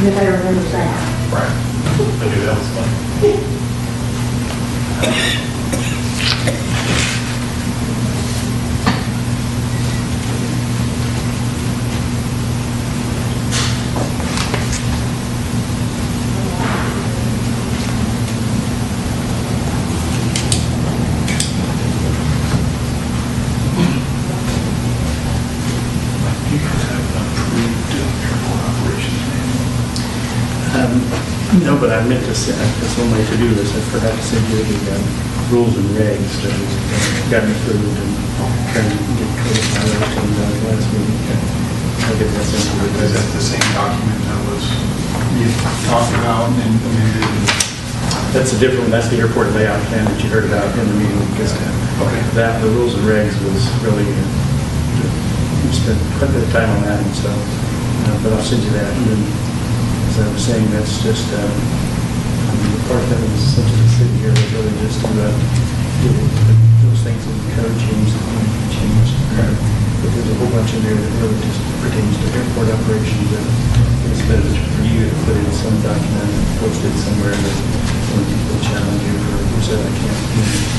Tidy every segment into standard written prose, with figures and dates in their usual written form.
Everybody remembers that. Right. I knew that was fun. You guys have an approved airport operations manual. No, but I meant to say, that's one way to do this. I forgot to send you the rules and regs that got approved and trying to get code violations on the last meeting. I'll get that sent to you. Is that the same document that was you talked about and amended? That's a different, that's the airport layout plan that you heard about in the meeting. Because Okay. that, the rules and regs was really, we spent quite a bit of time on that, and so, but I'll send you that. And then, as I was saying, that's just, the part that was such a city here was really just to get those things in the code changed, that need to be changed. But there's a whole bunch in there that really just pertains to airport operations, and it's better for you to put it in some document and post it somewhere that when people challenge you for, who said I can't do it.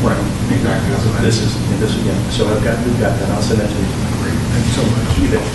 Right, exactly. That's what I This is, yeah, so we've got that, I'll send that to you. Great. Thank you so much. You bet.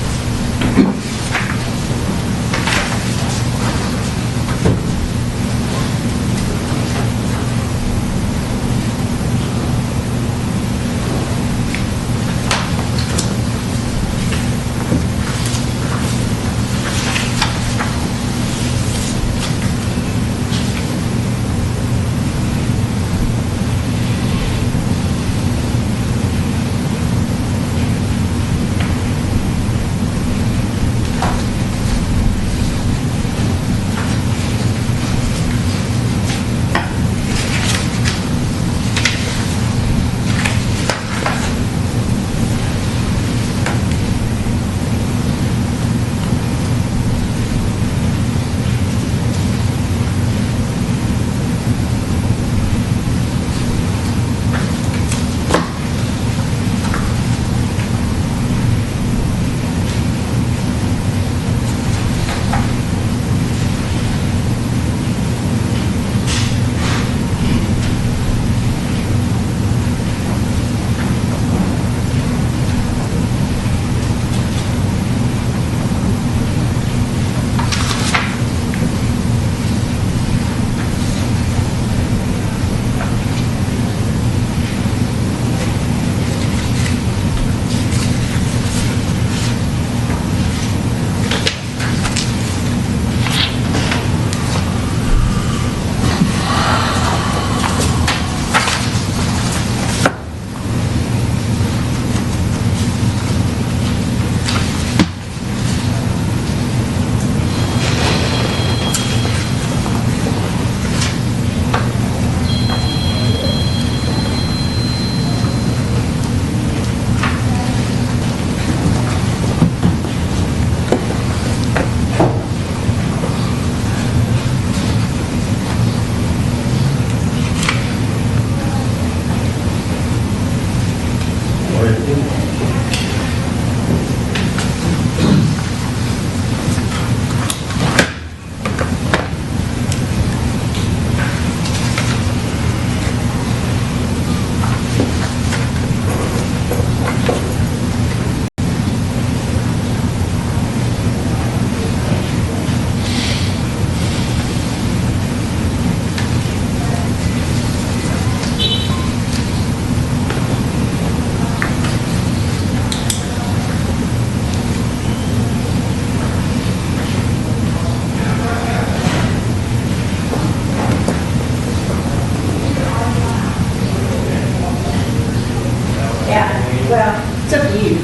Well, it's up to you,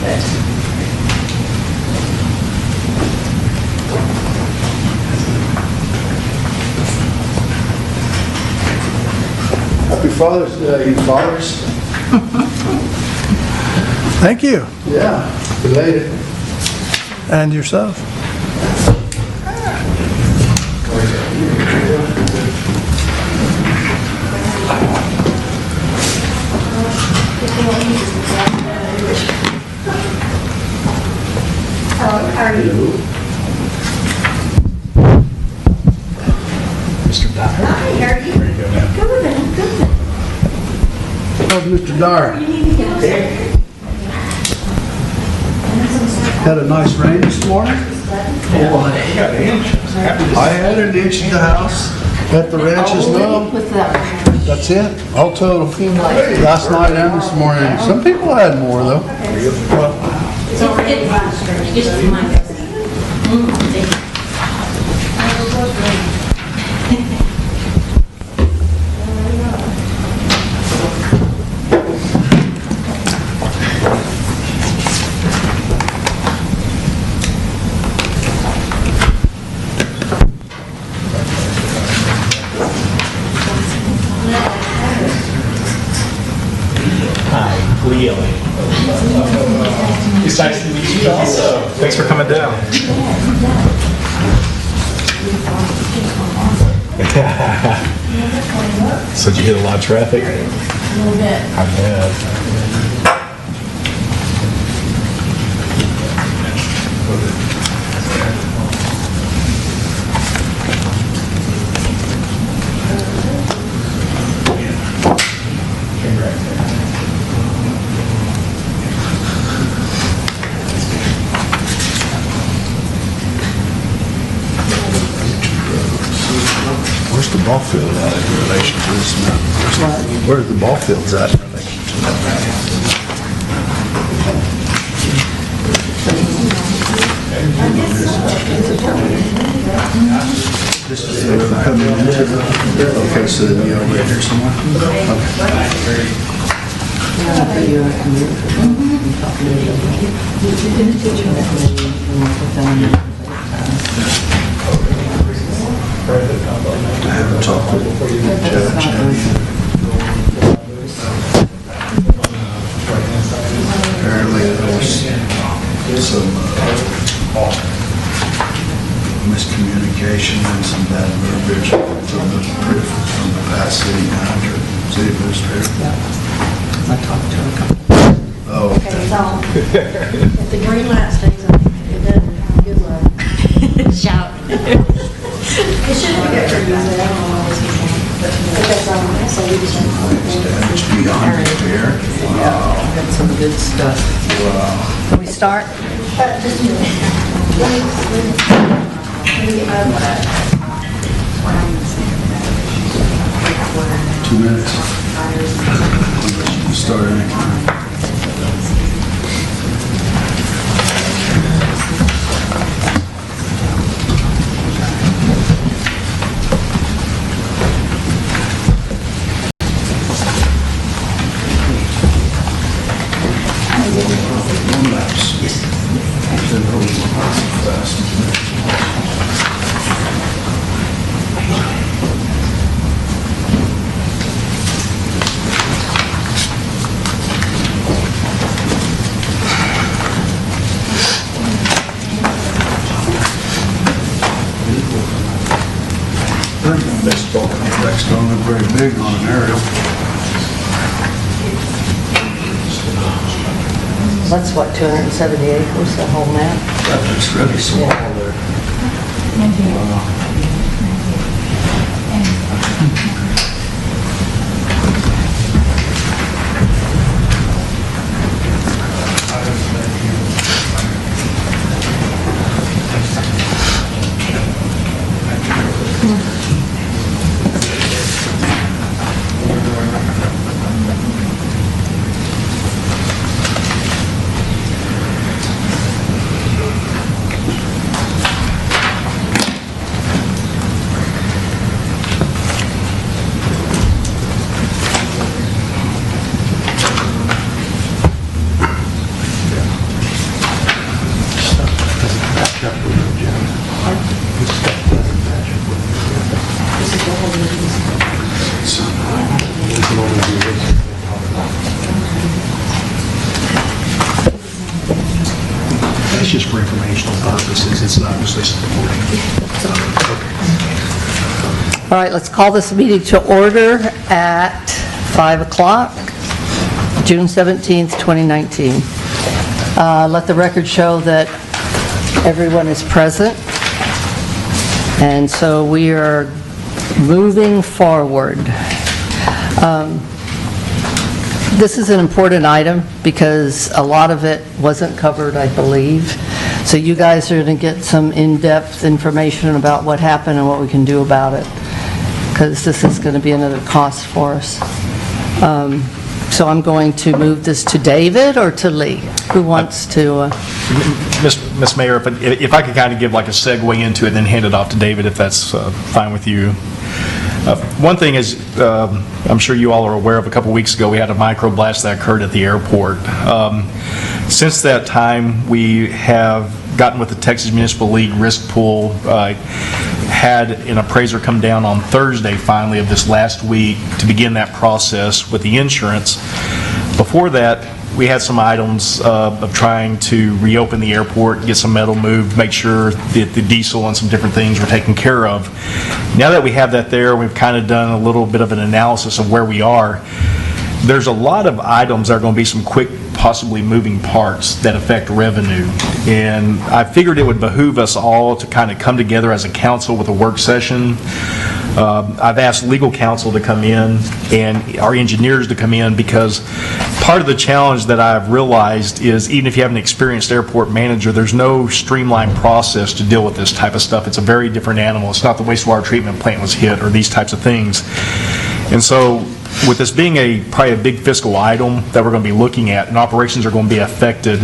but. Happy Father's Day, you fathers. Thank you, Yeah, related. and yourself. How are you? Dar. Had a nice rain this morning. I had an inch at the house. At the ranches now. That's it. All total. Last night and this morning. Some people had more though. So we're getting on the street, just remind us. Leo. It's nice to meet you also. Thanks for coming down. So did you get a lot of traffic? A little bit. I have. Where's the ball field at in relation to this now? Where's the ball fields at in relation to that? This is the river coming into the, okay, so then you over here somewhere? I haven't talked with Judge yet. Apparently there was some miscommunication and some bad verbiage from the past city manager, city administrator. I talked to her a couple. Oh, Okay, so, if the green light stays on, it doesn't, good luck. Shout. It should be good for you, but I don't know why this is on. But that's, so we just damage beyond repair. Yeah, got some good stuff. Can we start? Just a minute. Let me get my other one. 2 minutes. Start anytime. Baseball complex don't look very big on an aerial. That's what, 270 acres, the whole map? That looks really small there. It's just for informational purposes, it's not just supporting. All right, let's call this meeting to order at 5 o'clock, June 17th, 2019. Let the record show that everyone is present, and so we are moving forward. This is an important item because a lot of it wasn't covered, I believe. So you guys are going to get some in-depth information about what happened and what we can do about it, because this is going to be another cost for us. So I'm going to move this to David or to Lee? Who wants to? Miss Mayor, if I could kind of give like a segue into it and then hand it off to David, if that's fine with you. One thing is, I'm sure you all are aware of, a couple weeks ago we had a microblast that occurred at the airport. Since that time, we have gotten with the Texas Municipal League risk pool, had an appraiser come down on Thursday finally of this last week to begin that process with the insurance. Before that, we had some items of trying to reopen the airport, get some metal moved, make sure that the diesel and some different things were taken care of. Now that we have that there, we've kind of done a little bit of an analysis of where we are. There's a lot of items that are going to be some quick, possibly moving parts that affect revenue. And I figured it would behoove us all to kind of come together as a council with a work session. I've asked legal counsel to come in and our engineers to come in, because part of the challenge that I've realized is even if you have an experienced airport manager, there's no streamlined process to deal with this type of stuff. It's a very different animal. It's not the wastewater treatment plant was hit or these types of things. And so with this being probably a big fiscal item that we're going to be looking at, and operations are going to be affected,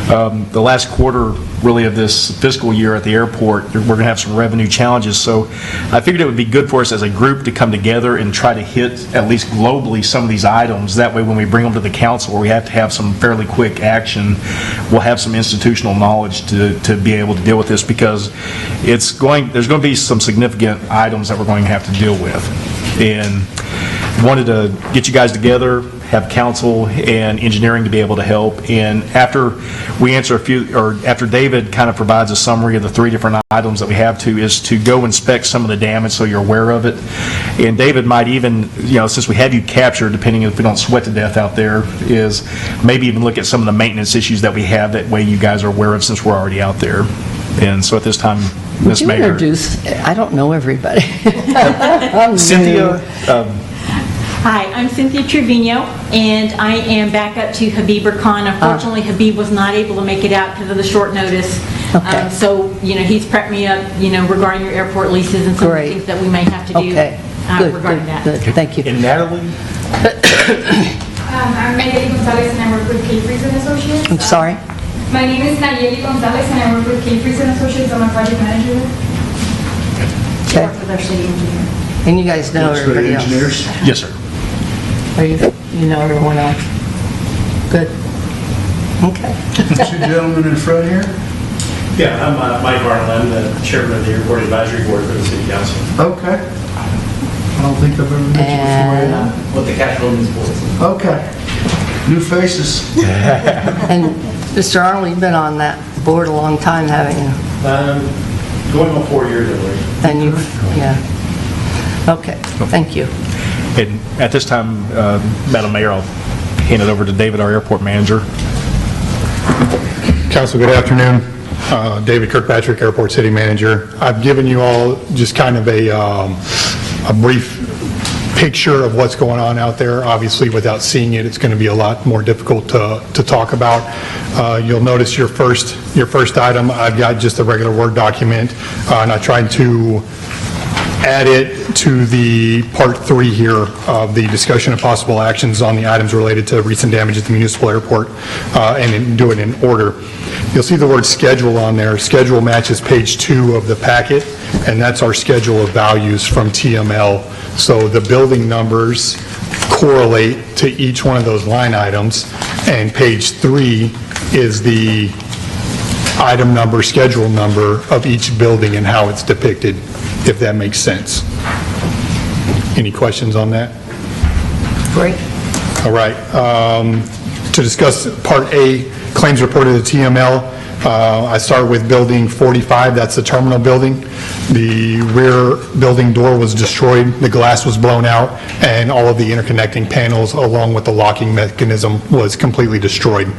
the last quarter really of this fiscal year at the airport, we're going to have some revenue challenges. So I figured it would be good for us as a group to come together and try to hit, at least globally, some of these items. That way when we bring them to the council where we have to have some fairly quick action, we'll have some institutional knowledge to be able to deal with this, because there's going to be some significant items that we're going to have to deal with. And wanted to get you guys together, have council and engineering to be able to help. And after we answer after David kind of provides a summary of the 3 different items that we have is to go inspect some of the damage so you're aware of it. And David might even, since we have you captured, depending if we don't sweat to death out there, is maybe even look at some of the maintenance issues that we have. That way you guys are aware of, since we're already out there. And so at this time, Ms. Mayor. Introduce, I don't know everybody. Cynthia. Hi, I'm Cynthia Trevino, and I am back up to Habib Khan. Unfortunately, Habib was not able to make it out because of the short notice. Okay. So, he's prepped me up, regarding your airport leases and some of the Great. things that we may have to do regarding that. Good, thank you. And Natalie? I'm Nayeli Gonzalez and I work with K-Freeze and Associates. I'm sorry? My name is Nayeli Gonzalez and I work with K-Freeze and Associates. I'm a project manager. Okay. Work with our city engineer. And you guys know Looks for the everybody else? engineers. Yes, sir. Are you know everyone else? Good. Okay. 2 gentlemen in front here. Yeah, I'm Mike Arnold. I'm the chairman of the Airport Advisory Board for the City Council. Okay. I don't think I've ever met And, you With the Castroville Municipal. before. Okay. New faces. and Mr. Arnold, you've been on that board a long time, haven't you? Going on 4 years already. And yeah. Okay, thank you. And at this time, Madam Mayor, I'll hand it over to David, our airport manager. Council, good afternoon. David Kirkpatrick, Airport City Manager. I've given you all just kind of a brief picture of what's going on out there. Obviously, without seeing it, it's going to be a lot more difficult to talk about. You'll notice your first item, I've got just a regular Word document, and I tried to add it to the part 3 here of the discussion of possible actions on the items related to recent damage at the municipal airport, and do it in order. You'll see the word schedule on there. Schedule matches page 2 of the packet, and that's our schedule of values from TML. So the building numbers correlate to each one of those line items, and page 3 is the item number, schedule number of each building and how it's depicted, if that makes sense. Any questions on that? Great. All right. To discuss Part A, claims reported to TML, I start with Building 45, that's the terminal building. The rear building door was destroyed, the glass was blown out, and all of the interconnecting panels along with the locking mechanism was completely destroyed.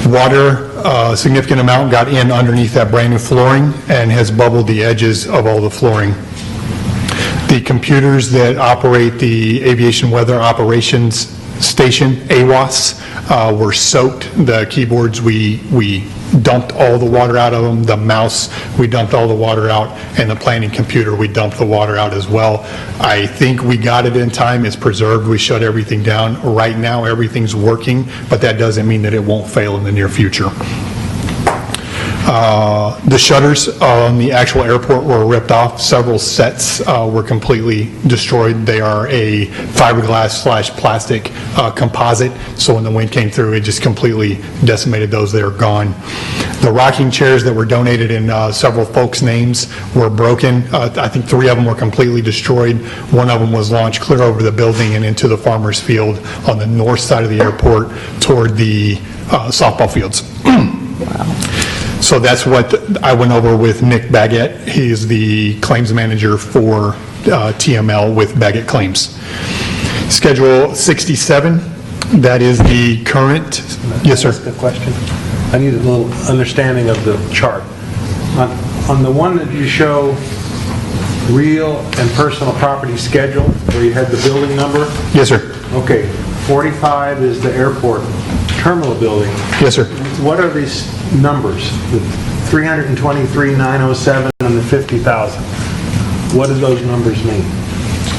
Water, a significant amount got in underneath that brand new flooring and has bubbled the edges of all the flooring. The computers that operate the aviation weather operations station, AWAS, were soaked. The keyboards, we dumped all the water out of them. The mouse, we dumped all the water out. And the planning computer, we dumped the water out as well. I think we got it in time. It's preserved. We shut everything down. Right now, everything's working, but that doesn't mean that it won't fail in the near future. The shutters on the actual airport were ripped off. Several sets were completely destroyed. They are a fiberglass/plastic composite, so when the wind came through, it just completely decimated those. They are gone. The rocking chairs that were donated in several folks' names were broken. I think 3 of them were completely destroyed. 1 of them was launched clear over the building and into the farmer's field on the north side of the airport toward the softball fields. So that's what I went over with Nick Baggett. He's the claims manager for TML with Baggett Claims. Schedule 67, that is the current, yes, sir. Ask a question. I need a little understanding of the chart. On the one that you show real and personal property schedule, where you had the building number? Yes, sir. Okay, 45 is the airport terminal building. Yes, sir. What are these numbers? The 323,907 and the 50,000. What do those numbers mean?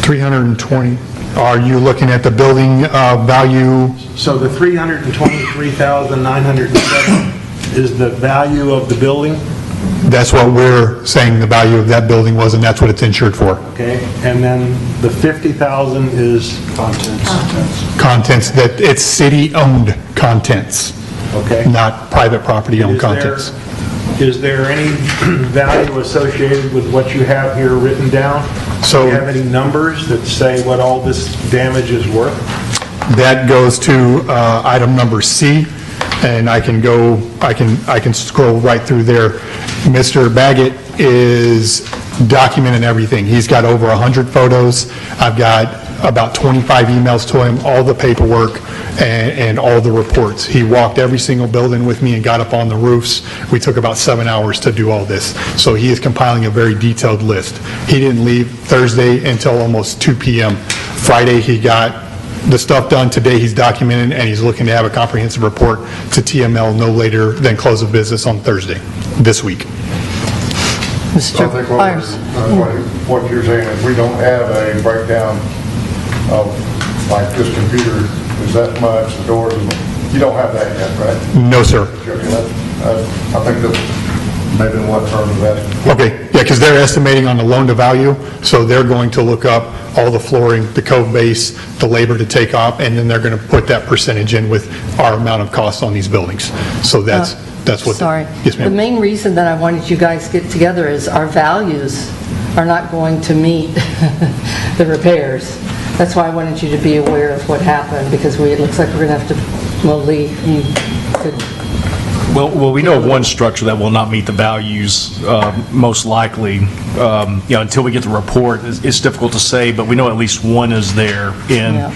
320. Are you looking at the building value? So the 323,907 is the value of the building? That's what we're saying the value of that building was, and that's what it's insured for. Okay, and then the 50,000 is? Contents, that it's city-owned contents, Okay. not private property-owned contents. Is there any value associated with what you have here written down? So- Do you have any numbers that say what all this damage is worth? That goes to item number C, and I can go, I can scroll right through there. Mr. Baggett is documenting everything. He's got over 100 photos. I've got about 25 emails to him, all the paperwork and all the reports. He walked every single building with me and got up on the roofs. We took about 7 hours to do all this. So he is compiling a very detailed list. He didn't leave Thursday until almost 2 p.m. Friday, he got the stuff done. Today, he's documenting, and he's looking to have a comprehensive report to TML no later than close of business on Thursday, this week. Mr. I think Myers. what you're saying is we don't have a breakdown of, like, this computer is that much, the doors, you don't have that yet, right? No, sir. I think that's maybe in what terms of that. Okay, yeah, because they're estimating on the loan to value, so they're going to look up all the flooring, the cove base, the labor to take off, and then they're going to put that percentage in with our amount of cost on these buildings. So that's what. Sorry. Yes, The ma'am. main reason that I wanted you guys to get together is our values are not going to meet the repairs. That's why I wanted you to be aware of what happened, because it looks like we're going to have to, well, Lee, you could... Well, we know of one structure that will not meet the values, most likely. Until we get the report, it's difficult to say, but we know at least one is there. And Yeah.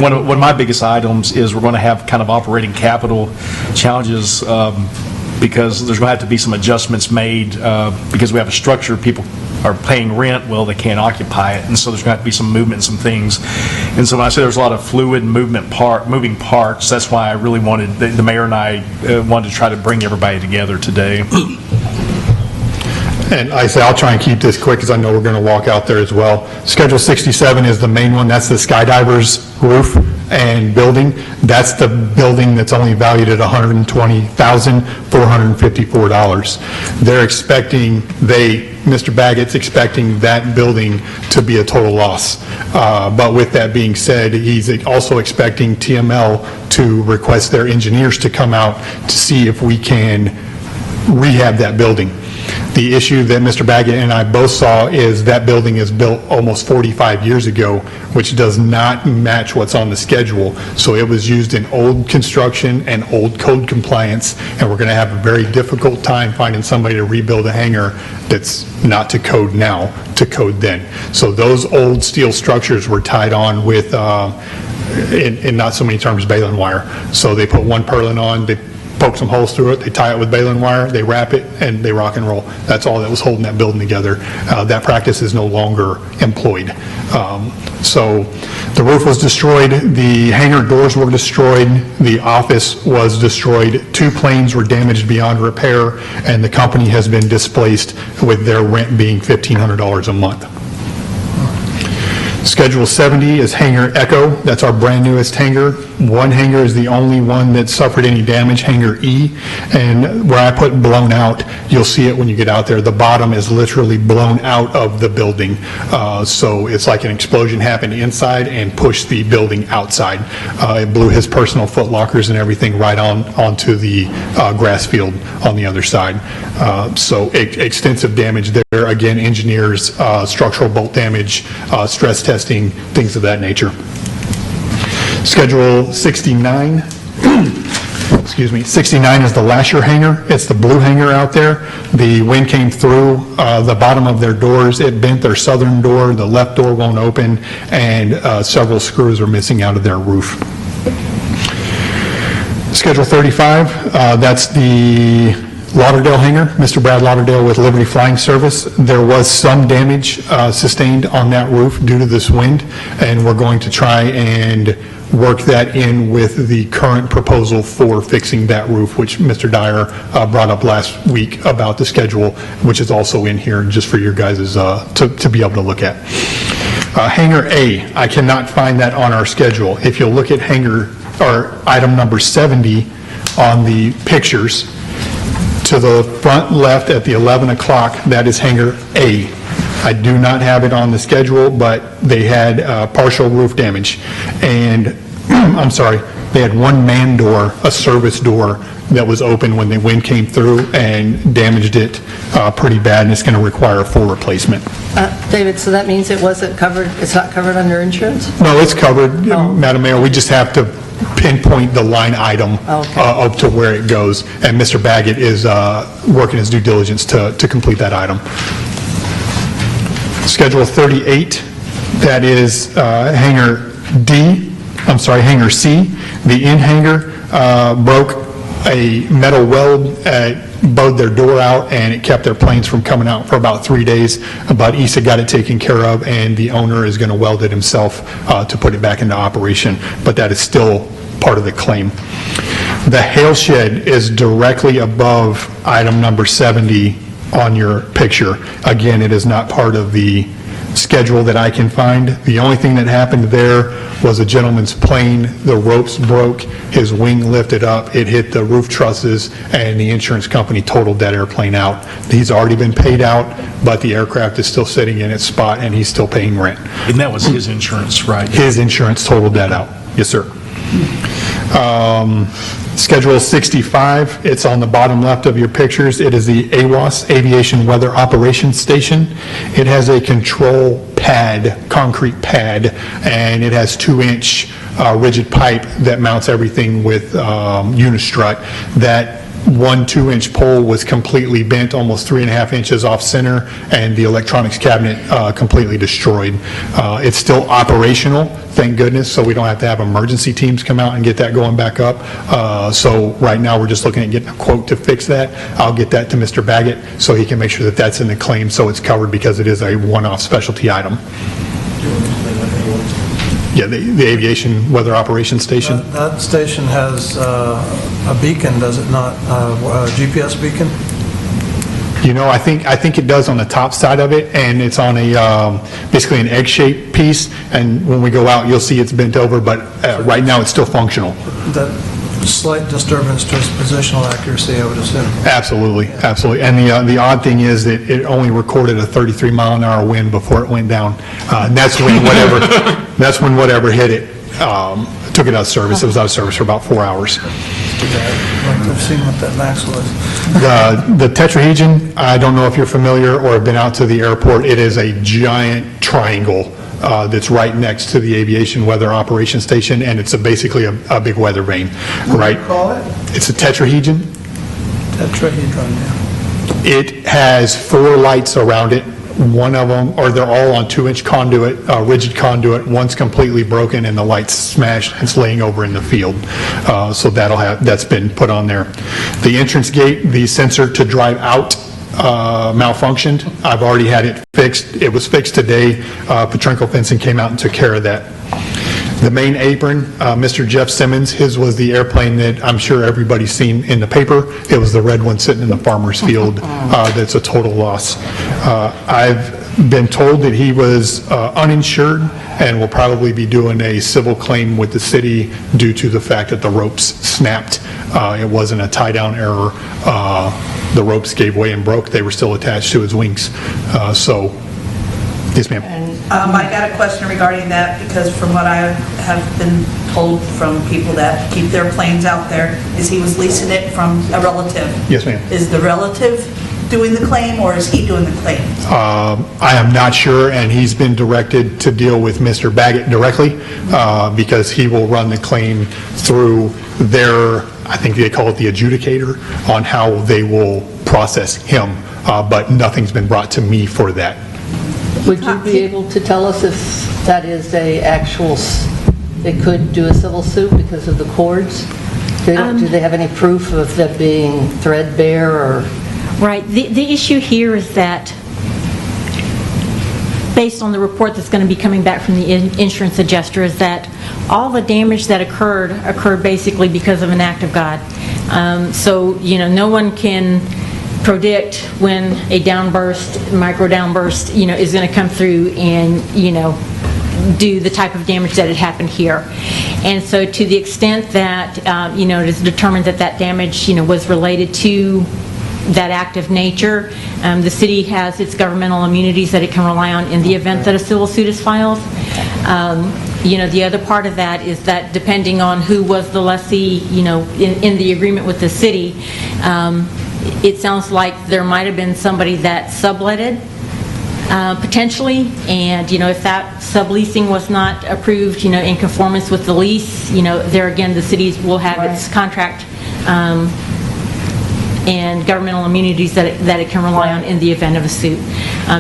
one of my biggest items is we're going to have kind of operating capital challenges because there's going to have to be some adjustments made because we have a structure, people are paying rent, well, they can't occupy it, and so there's going to have to be some movement in some things. And so when I say there's a lot of fluid moving parts, that's why I really wanted, the mayor and I wanted to try to bring everybody together today. And I say I'll try and keep this quick because I know we're going to walk out there as well. Schedule 67 is the main one. That's the Skydiver's roof and building. That's the building that's only valued at $120,454. They're expecting, Mr. Baggett's expecting that building to be a total loss. But with that being said, he's also expecting TML to request their engineers to come out to see if we can rehab that building. The issue that Mr. Baggett and I both saw is that building is built almost 45 years ago, which does not match what's on the schedule. So it was used in old construction and old code compliance, and we're going to have a very difficult time finding somebody to rebuild a hangar that's not to code now, to code then. So those old steel structures were tied on with, in not so many terms, baling wire. So they put one purlin on, they poke some holes through it, they tie it with baling wire, they wrap it, and they rock and roll. That's all that was holding that building together. That practice is no longer employed. So the roof was destroyed, the hangar doors were destroyed, the office was destroyed, 2 planes were damaged beyond repair, and the company has been displaced with their rent being $1,500 a month. Schedule 70 is Hangar Echo. That's our brand newest hangar. One hangar is the only one that suffered any damage, Hangar E. And where I put blown out, you'll see it when you get out there. The bottom is literally blown out of the building. So it's like an explosion happened inside and pushed the building outside. It blew his personal foot lockers and everything right onto the grass field on the other side. So extensive damage there. Again, engineers, structural bolt damage, stress testing, things of that nature. Schedule 69, excuse me, 69 is the Lasher hangar. It's the blue hangar out there. The wind came through the bottom of their doors. It bent their southern door. The left door won't open, and several screws are missing out of their roof. Schedule 35, that's the Lauderdale hangar, Mr. Brad Lauderdale with Liberty Flying Service. There was some damage sustained on that roof due to this wind, and we're going to try and work that in with the current proposal for fixing that roof, which Mr. Dyer brought up last week about the schedule, which is also in here just for your guys' to be able to look at. Hangar A, I cannot find that on our schedule. If you'll look at item number 70 on the pictures, to the front left at the 11 o'clock, that is Hangar A. I do not have it on the schedule, but they had partial roof damage. And, I'm sorry, they had one man door, a service door, that was open when the wind came through and damaged it pretty bad, and it's going to require a full replacement. David, so that means it wasn't covered, it's not covered under insurance? No, it's covered, Madam Mayor. We just have to pinpoint the line item up to where it goes, and Mr. Baggett is working his due diligence to complete that item. Schedule 38, that is Hangar C. The in hangar broke a metal weld, bowed their door out, and it kept their planes from coming out for about 3 days. But ESA got it taken care of, and the owner is going to weld it himself to put it back into operation. But that is still part of the claim. The hail shed is directly above item number 70 on your picture. Again, it is not part of the schedule that I can find. The only thing that happened there was a gentleman's plane, the ropes broke, his wing lifted up, it hit the roof trusses, and the insurance company totaled that airplane out. He's already been paid out, but the aircraft is still sitting in its spot, and he's still paying rent. And that was his insurance, right? His insurance totaled that out. Yes, sir. Schedule 65, it's on the bottom left of your pictures. It is the AWOS, Aviation Weather Operations Station. It has a control pad, concrete pad, and it has 2-inch rigid pipe that mounts everything with unistrut. That one 2-inch pole was completely bent, almost 3.5 inches off center, and the electronics cabinet completely destroyed. It's still operational, thank goodness, so we don't have to have emergency teams come out and get that going back up. So right now, we're just looking at getting a quote to fix that. I'll get that to Mr. Baggett so he can make sure that that's in the claim, so it's covered, because it is a one-off specialty item. Yeah, the Aviation Weather Operations Station. That station has a beacon, does it not? A GPS beacon? You know, I think it does on the top side of it, and it's on a, basically an egg-shaped piece, and when we go out, you'll see it's bent over, but right now, it's still functional. That slight disturbance to its positional accuracy, I would assume. Absolutely, absolutely. And the odd thing is that it only recorded a 33-mile-an-hour wind before it went down. That's when whatever hit it took it out of service. It was out of service for about 4 hours. I've seen what that max was. The tetrahedron, I don't know if you're familiar or have been out to the airport. It is a giant triangle that's right next to the Aviation Weather Operations Station, and it's basically a big weather vane, right? What do you call it? It's a tetrahedron. Tetrahedron, yeah. It has 4 lights around it. one of them, or they're all on 2-inch conduit, rigid conduit. One's completely broken and the light's smashed. It's laying over in the field. So that's been put on there. The entrance gate, the sensor to drive out malfunctioned. I've already had it fixed. It was fixed today. Petrenko Fencing came out and took care of that. The main apron, Mr. Jeff Simmons, his was the airplane that I'm sure everybody's seen in the paper. It was the red one sitting in the farmer's field. That's a total loss. I've been told that he was uninsured and will probably be doing a civil claim with the city due to the fact that the ropes snapped. It wasn't a tie-down error. The ropes gave way and broke. They were still attached to his wings. So, yes, ma'am. I got a question regarding that because from what I have been told from people that keep their planes out there is he was leasing it from a relative. Yes, ma'am. Is the relative doing the claim or is he doing the claim? I am not sure, and he's been directed to deal with Mr. Baggett directly because he will run the claim through their, I think they call it the adjudicator, on how they will process him, but nothing's been brought to me for that. Would you be able to tell us if that is a actual, they could do a civil suit because of the cords? Do they have any proof of that being threadbare or? Right. The issue here is that, based on the report that's going to be coming back from the insurance adjuster, is that all the damage that occurred basically because of an act of God. So, no one can predict when a downburst, micro downburst, is going to come through and, do the type of damage that had happened here. And so to the extent that, it is determined that that damage, was related to that act of nature, the city has its governmental immunities that it can rely on in the event that a civil suit is filed. The other part of that is that depending on who was the lessee, in the agreement with the city, it sounds like there might have been somebody that subletted potentially, and if that subleasing was not approved, in conformance with the lease, there again the cities will have its contract and governmental immunities that it can rely on in the event of a suit.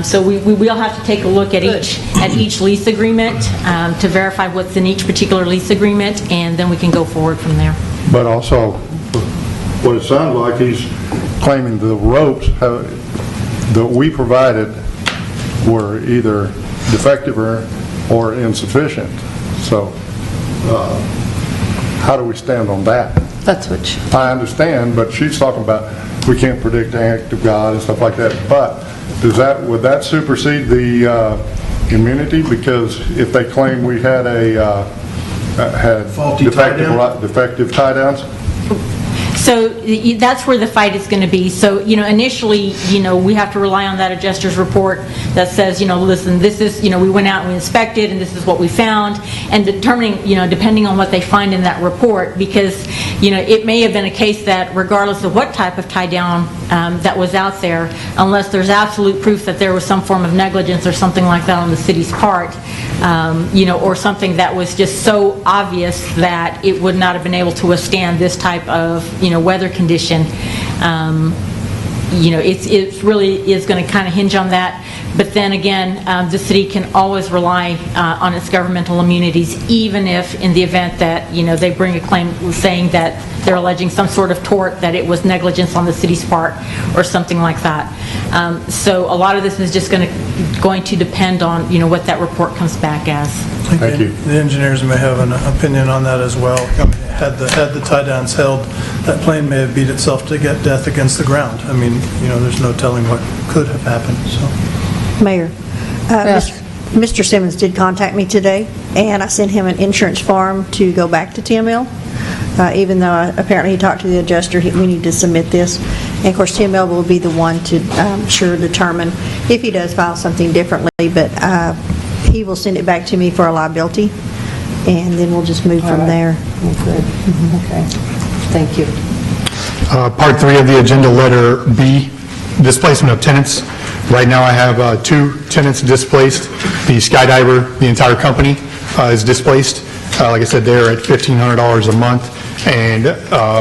So we will have to take a look at each lease agreement to verify what's in each particular lease agreement, and then we can go forward from there. But also, what it sounds like, he's claiming the ropes that we provided were either defective or insufficient. So how do we stand on that? That's what I understand, but she's talking about we can't predict the act of God and stuff like that. But would that supersede the immunity? Because if they claim we had Faulty defective tie-downs? So that's where the fight is going to be. So, initially, we have to rely on that adjuster's report that says, listen, this is, we went out and we inspected and this is what we found, and determining, depending on what they find in that report, because, it may have been a case that regardless of what type of tie down that was out there, unless there's absolute proof that there was some form of negligence or something like that on the city's part, or something that was just so obvious that it would not have been able to withstand this type of, weather condition. It really is going to kind of hinge on that. But then again, the city can always rely on its governmental immunities, even if in the event that, they bring a claim saying that they're alleging some sort of tort, that it was negligence on the city's part or something like that. So a lot of this is just going to depend on, what that report comes back as. Thank you. The engineers may have an opinion on that as well. Had the tie-downs held, that plane may have beat itself to get death against the ground. I mean, there's no telling what could have happened, so. Mayor, Mr. Simmons did contact me today, and I sent him an insurance form to go back to TML, even though apparently he talked to the adjuster, we need to submit this. And of course, TML will be the one to determine if he does file something differently, but he will send it back to me for a liability, and then we'll just move from there. Good. Okay. Thank you. Part 3 of the agenda, letter B, displacement of tenants. Right now I have 2 tenants displaced. The skydiver, the entire company, is displaced. Like I said, they're at $1,500 a month. And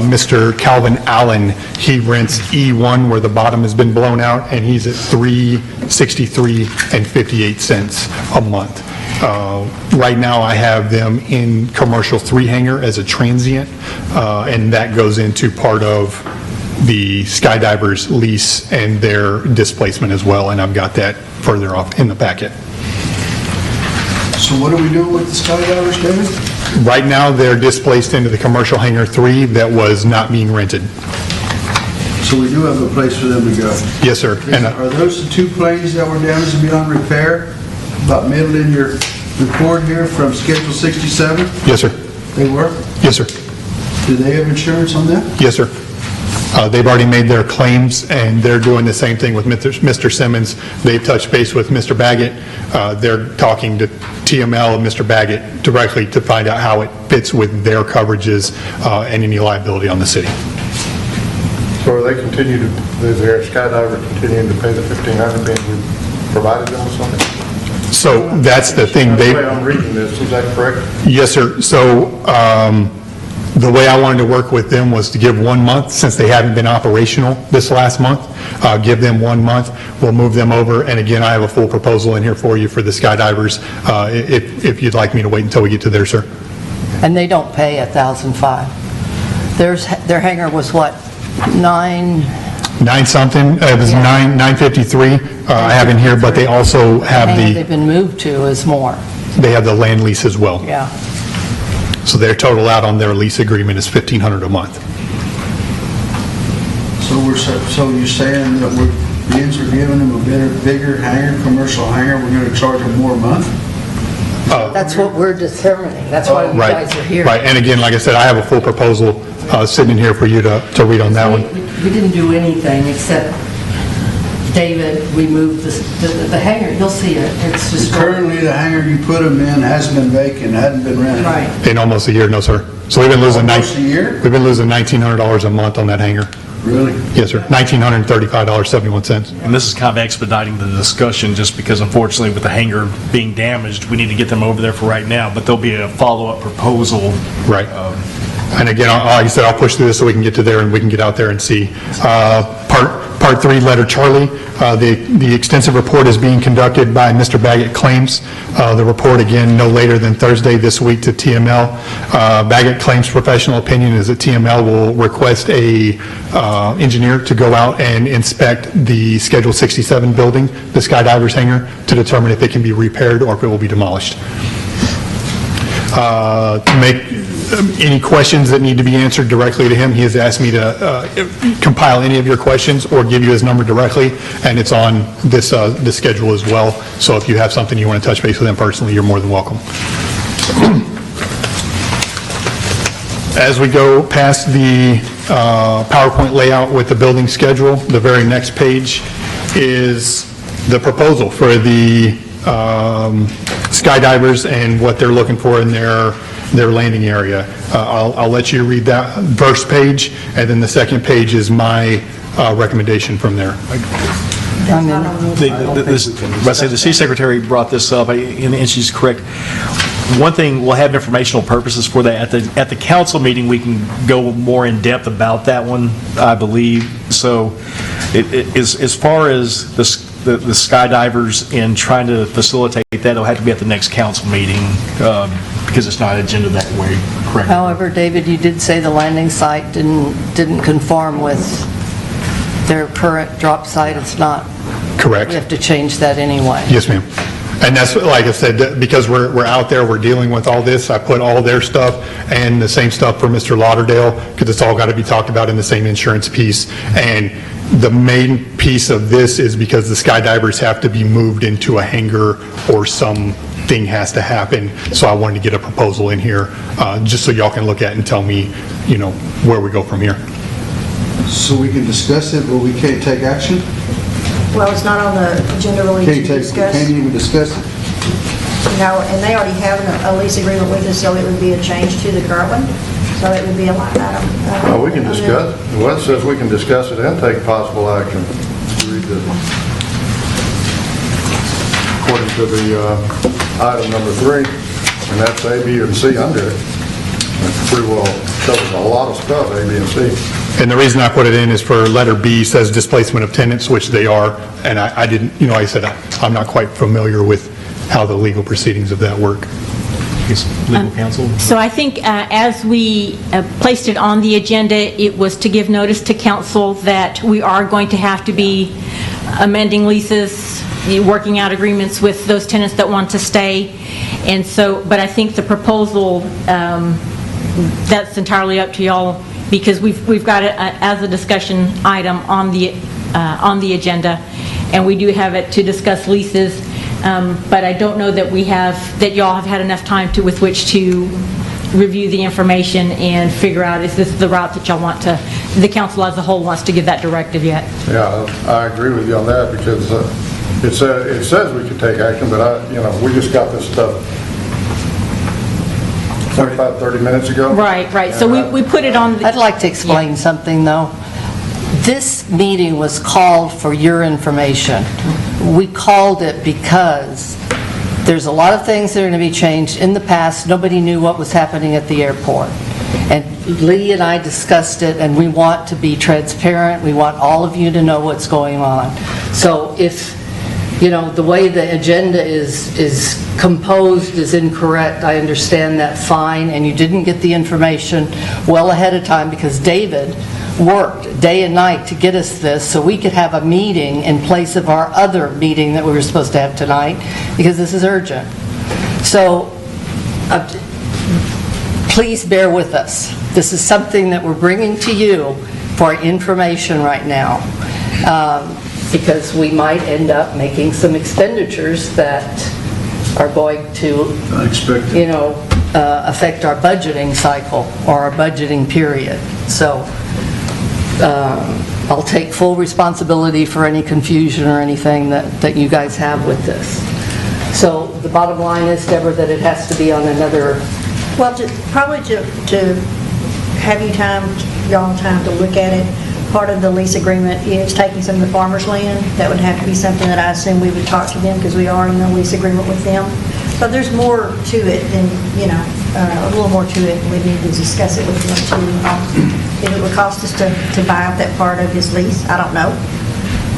Mr. Calvin Allen, he rents E1 where the bottom has been blown out, and he's at $363.58 a month. Right now, I have them in commercial 3 hangar as a transient, and that goes into part of the skydivers lease and their displacement as well, and I've got that further off in the packet. So what are we doing with the skydivers, David? Right now, they're displaced into the commercial hangar 3 that was not being rented. So we do have a place for them to go. Yes, sir. And Are those the 2 planes that were damaged and beyond repair? About middle in your report here from Schedule 67? yes, sir. They were? Yes, sir. Do they have insurance on that? Yes, sir. They've already made their claims, and they're doing the same thing with Mr. Simmons. They've touched base with Mr. Baggett. They're talking to TML and Mr. Baggett directly to find out how it fits with their coverages and any liability on the city. So are they is their skydiver continuing to pay the $1,500 being we provided them with something? So that's the thing. That's the way I'm reading this, is that correct? Yes, sir. So the way I wanted to work with them was to give 1 month, since they haven't been operational this last month. Give them 1 month. We'll move them over. And again, I have a full proposal in here for you for the skydivers, if you'd like me to wait until we get to there, sir. And they don't pay $1,005. Their hangar was what, 9? 9 something, it was 953, I have in here, but they also have They've the, been moved to is more, they have the land lease as well. yeah. So their total out on their lease agreement is $1,500 a month. So you're saying that bids are giving them a bigger hangar, commercial hangar, we're going to charge them more a month? That's what we're determining, that's why you Right, guys are here. right, and again, like I said, I have a full proposal sitting in here for you to read on that one. We didn't do anything except, David, we moved the hangar, you'll see it, it's just... Currently, the hangar you put them in hasn't been vacant, hadn't been rented. Right. In almost a year, no, sir. So we've been losing... Almost a year? We've been losing $1,900 a month on that hangar. Really? Yes, sir, $1,935.71. And this is kind of expediting the discussion, just because unfortunately with the hangar being damaged, we need to get them over there for right now, but there'll be a follow-up proposal. Right. And again, like I said, I'll push through this so we can get to there and we can get out there and see. Part 3, letter Charlie, the extensive report is being conducted by Mr. Baggett Claims. The report, again, no later than Thursday this week to TML. Baggett Claims' professional opinion is that TML will request a engineer to go out and inspect the Schedule 67 building, the skydivers hangar, to determine if it can be repaired or if it will be demolished. To make any questions that need to be answered directly to him, he has asked me to compile any of your questions or give you his number directly, and it's on this schedule as well. So if you have something you want to touch base with him personally, you're more than welcome. As we go past the PowerPoint layout with the building schedule, the very next page is the proposal for the skydivers and what they're looking for in their landing area. I'll let you read that first page, and then the second page is my recommendation from there. The city secretary brought this up, and she's correct. One thing, we'll have informational purposes for that. At the council meeting, we can go more in depth about that one, I believe. So as far as the skydivers and trying to facilitate that, it'll have to be at the next council meeting, because it's not agenda that way, correct? However, David, you did say the landing site didn't conform with their current drop site. It's not. Correct. We have to change that anyway. Yes, ma'am. And that's, like I said, because we're out there, we're dealing with all this, I put all their stuff and the same stuff for Mr. Lauderdale, because it's all got to be talked about in the same insurance piece. And the main piece of this is because the skydivers have to be moved into a hangar or something has to happen. So I wanted to get a proposal in here, just so y'all can look at it and tell me, where we go from here. So we can discuss it, but we can't take action? Well, it's not on the agenda really to discuss. Can't even discuss it? And they already have a lease agreement with us, so it would be a change to the current one. So it would be a line item. Well, we can discuss, well, it says we can discuss it and take possible action. Read this. According to the item number 3, and that's A, B, and C under it. That's pretty well covers a lot of stuff, A, B, and C. And the reason I put it in is for letter B says displacement of tenants, which they are, and I didn't, like I said, I'm not quite familiar with how the legal proceedings of that work. Legal counsel? So I think as we placed it on the agenda, it was to give notice to council that we are going to have to be amending leases, working out agreements with those tenants that want to stay. And so, but I think the proposal, that's entirely up to y'all, because we've got it as a discussion item on the agenda, and we do have it to discuss leases. But I don't know that that y'all have had enough time with which to review the information and figure out, is this the route that y'all want to, the council as a whole wants to give that directive yet? Yeah, I agree with you on that, because it says we could take action, but we just got this stuff 25, 30 minutes ago. Right. So we put it on. I'd like to explain something, though. This meeting was called for your information. We called it because there's a lot of things that are going to be changed. In the past, nobody knew what was happening at the airport. And Lee and I discussed it, and we want to be transparent. We want all of you to know what's going on. So if, the way the agenda is composed is incorrect, I understand that, fine, and you didn't get the information well ahead of time, because David worked day and night to get us this so we could have a meeting in place of our other meeting that we were supposed to have tonight, because this is urgent. So please bear with us. This is something that we're bringing to you for information right now, because we might end up making some expenditures that are going to affect our budgeting cycle or our budgeting period. So I'll take full responsibility for any confusion or anything that you guys have with this. So the bottom line is, Deborah, that it has to be on another... Well, probably to have y'all time to look at it. Part of the lease agreement is taking some of the farmers' land. That would have to be something that I assume we would talk to them, because we are in a lease agreement with them. So there's more to it than, a little more to it. We need to discuss it with them too. If it would cost us to buy out that part of his lease, I don't know.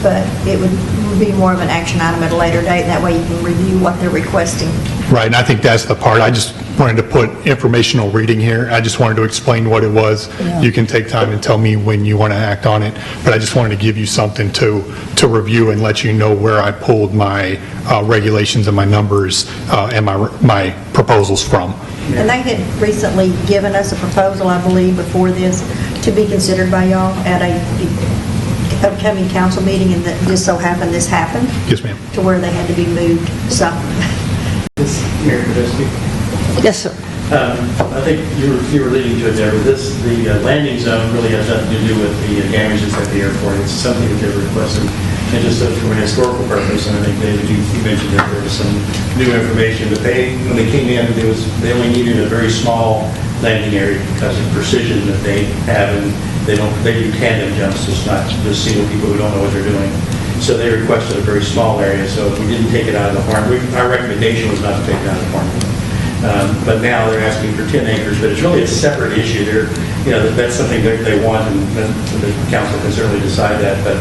But it would be more of an action item at a later date. That way you can review what they're requesting. Right, and I think that's the part. I just wanted to put informational reading here. I just wanted to explain what it was. Yeah. You can take time and tell me when you want to act on it, but I just wanted to give you something to review and let you know where I pulled my regulations and my numbers and my proposals from. And they had recently given us a proposal, I believe, before this, to be considered by y'all at a upcoming council meeting, and that just so happened this happened. Yes, ma'am. To where they had to be moved, so. Mayor Podesta. Yes, sir. I think you were leading to it there, but the landing zone really has nothing to do with the damages at the airport. It's something that they requested, and just from an historical purpose. And I think, David, you mentioned that there was some new information, but when they came in, they only needed a very small landing area because of precision that they have, and they do tandem jumps, it's not just single people who don't know what they're doing. So they requested a very small area, so if we didn't take it out of the farm, our recommendation was not to take it out of the farm. But now they're asking for 10 acres, but it's really a separate issue. That's something that they want, and the council can certainly decide that, but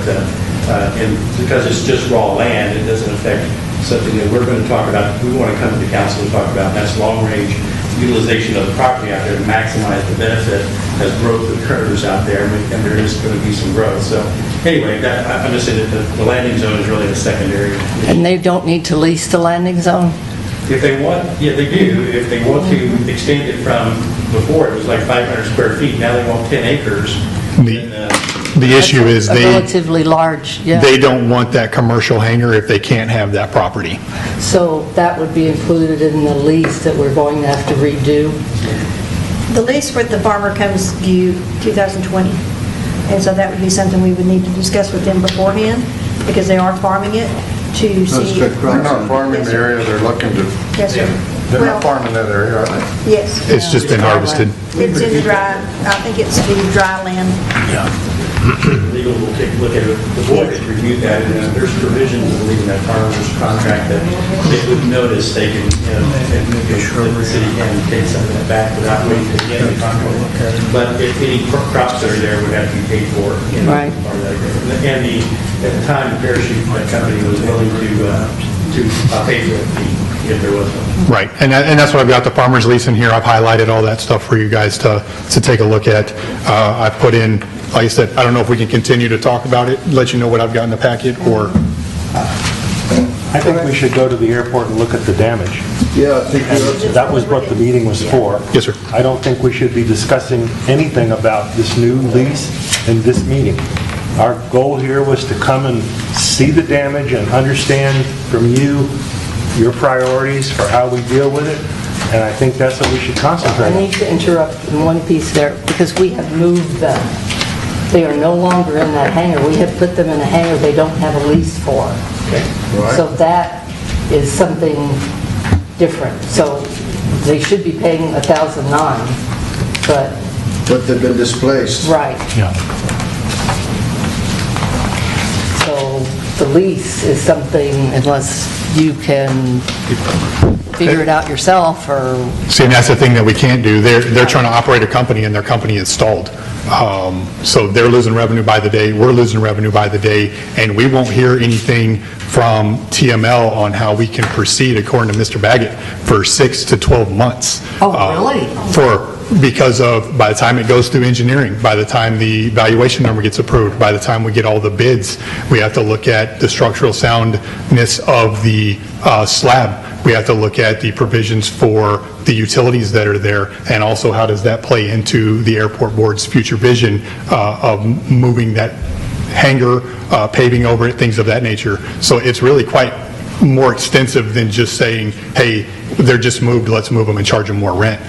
and because it's just raw land, it doesn't affect something that we're going to talk about. We want to come to the council and talk about, and that's long-range utilization of the property out there to maximize the benefit as growth occurs out there, and there is going to be some growth. So anyway, I'm just saying that the landing zone is really a secondary issue. And they don't need to lease the landing zone? If they want, yeah, they do. If they want to extend it from before, it was like 500 square feet, now they want 10 acres. The issue is relatively large, yeah. They don't want that commercial hangar if they can't have that property. So that would be included in the lease that we're going to have to redo? The lease with the farmer comes due 2020, and so that would be something we would need to discuss with them beforehand, because they are farming it to see. They're not farming the area, they're looking to... Yes, sir. They're not farming that area, are they? Yes. It's just been harvested. It's in the dry, I think it's the dry land. Legal will take a look at it. The board has reviewed that, and there's provisions, I believe, in that farmer's contract that if with notice, they can, the city can take some of that back without waiting to the end of the contract. But if any crops that are there would have to be paid for, Right. part of that agreement. And at the time, the parachute company was willing to pay for it if there was one. Right, and that's what I've got, the farmer's lease in here. I've highlighted all that stuff for you guys to take a look at. I've put in, like I said, I don't know if we can continue to talk about it, let you know what I've got in the packet, or... I think we should go to the airport and look at the damage. Yeah, I think And that was what the meeting was for. Yes, sir. I don't think we should be discussing anything about this new lease in this meeting. Our goal here was to come and see the damage and understand from you your priorities for how we deal with it, and I think that's what we should concentrate I on. need to interrupt in one piece there, because we have moved them. They are no longer in that hangar. We have put them in a hangar they don't have a lease for. So that is something different. So they should be paying $1,009, But they've been displaced. right. Yeah. So the lease is something, unless you can figure it out yourself, or, See, and that's the thing that we can't do. They're trying to operate a company, and their company is stalled. So they're losing revenue by the day, we're losing revenue by the day, and we won't hear anything from TML on how we can proceed, according to Mr. Baggett, for 6 to 12 months. Oh, really? Because of, by the time it goes through engineering, by the time the valuation number gets approved, by the time we get all the bids, we have to look at the structural soundness of the slab. We have to look at the provisions for the utilities that are there, and also how does that play into the airport board's future vision of moving that hangar, paving over it, things of that nature. So it's really quite more extensive than just saying, hey, they're just moved, let's move them and charge them more rent.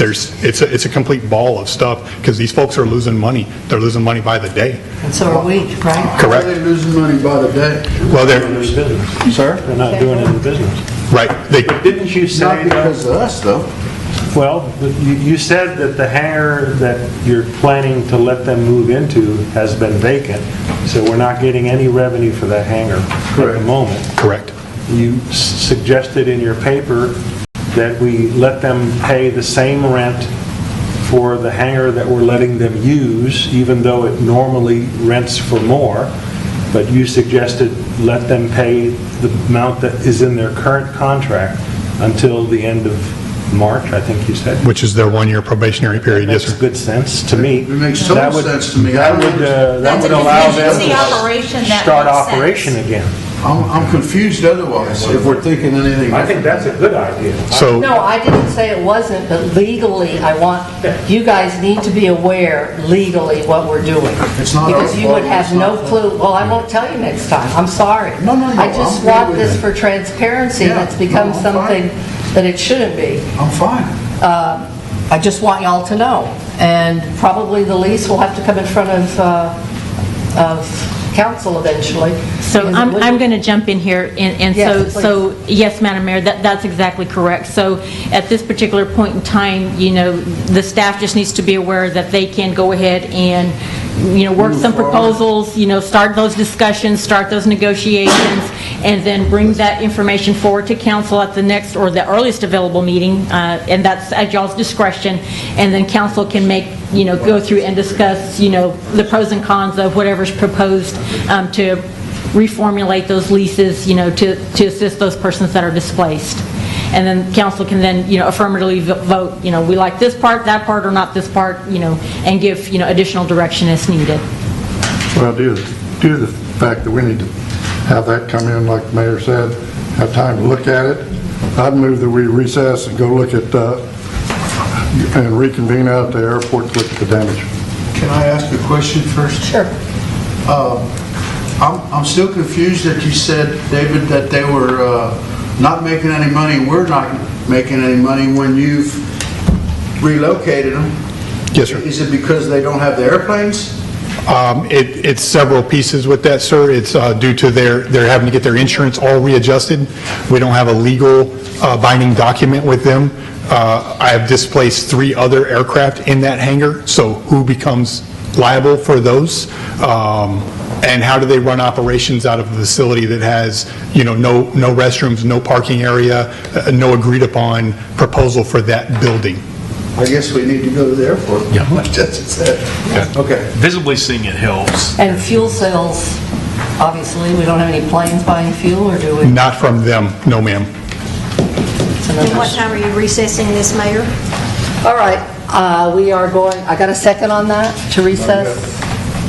It's a complete ball of stuff, because these folks are losing money. They're losing money by the day. and so are we, right? How are Correct. they losing money by the day? Well, they're, In this business. Sir? They're not doing it in the business. right, they, Didn't you Not say, though? because of us, though. Well, you said that the hangar that you're planning to let them move into has been vacant, so we're not getting any revenue for that hangar at the Correct. moment. correct. You suggested in your paper that we let them pay the same rent for the hangar that we're letting them use, even though it normally rents for more, but you suggested let them pay the amount that is in their current contract until the end of March, I think you said. Which is their one-year probationary period, yes, Makes sir. good sense to me. It makes so That much would- sense to me. That would That's a allow them contingency operation to that start makes sense. operation again. I'm confused otherwise, if we're thinking anything. I think that's a good idea. So, No, I didn't say it wasn't, but legally, I want, you guys need to be aware legally what we're doing. It's not our Because you would fault, have it's no not clue, well, I won't tell you next time, I'm sorry. No, no, no, I just I'm want good with this it. for transparency, and Yeah, it's become no, I'm something that it shouldn't be. I'm fine. I just want y'all to know, and probably the lease will have to come in front of council eventually. So because I'm it wouldn't- going to jump in here, and Yes, so, yes, Madam Mayor, that's exactly correct. So at this particular point in time, the staff just needs to be aware that they can go ahead and, work some proposals, start those discussions, start those negotiations, and then bring that information forward to council at the next or the earliest available meeting, and that's at y'all's discretion, and then council can make, go through and discuss, the pros and cons of whatever's proposed to reformulate those leases, to assist those persons that are displaced. And then council can then, affirmatively vote, we like this part, that part, or not this part, and give, additional direction as needed. Well, due to the fact that we need to have that come in, like the mayor said, have time to look at it, I'd move that we recess and go look at, and reconvene out at the airport to look at the damage. Can I ask a question first? Sure. I'm still confused that you said, David, that they were not making any money, we're not making any money when you've relocated them. yes, sir. Is it because they don't have the airplanes? It's several pieces with that, sir. It's due to they're having to get their insurance all readjusted. We don't have a legal binding document with them. I have displaced 3 other aircraft in that hangar, so who becomes liable for those? And how do they run operations out of a facility that has, no restrooms, no parking area, no agreed-upon proposal for that building? I guess we need to go to the airport. Yeah. Like Judge said. Okay. Visibly seeing it helps. And fuel sales, obviously, we don't have any planes buying fuel, or do we? Not from them, no ma'am. And what time are you recessing this, Mayor? All right, we are going, I got a second on that, to recess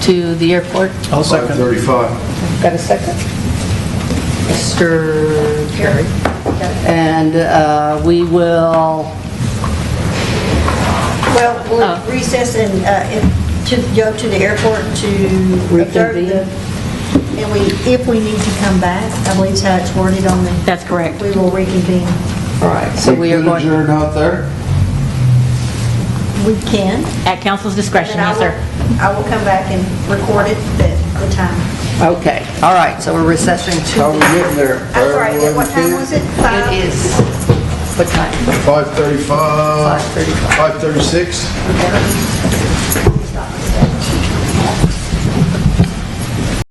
to the airport? I'll second. 5:35. Got a second? Mr. Perry. And we will, Well, we'll recess and go to the airport to observe Reconvene. and if we need to come back, I believe is how it's worded on the... That's correct. We will reconvene. all right, so we are could going, adjourn out there? We can. At council's discretion, And yes, sir. I will come back and record it, the time. okay, all right, so we're recessing How are we to, getting there? I'm sorry, at what time was it? it is, what time? 5:35. 5:35. 5:36?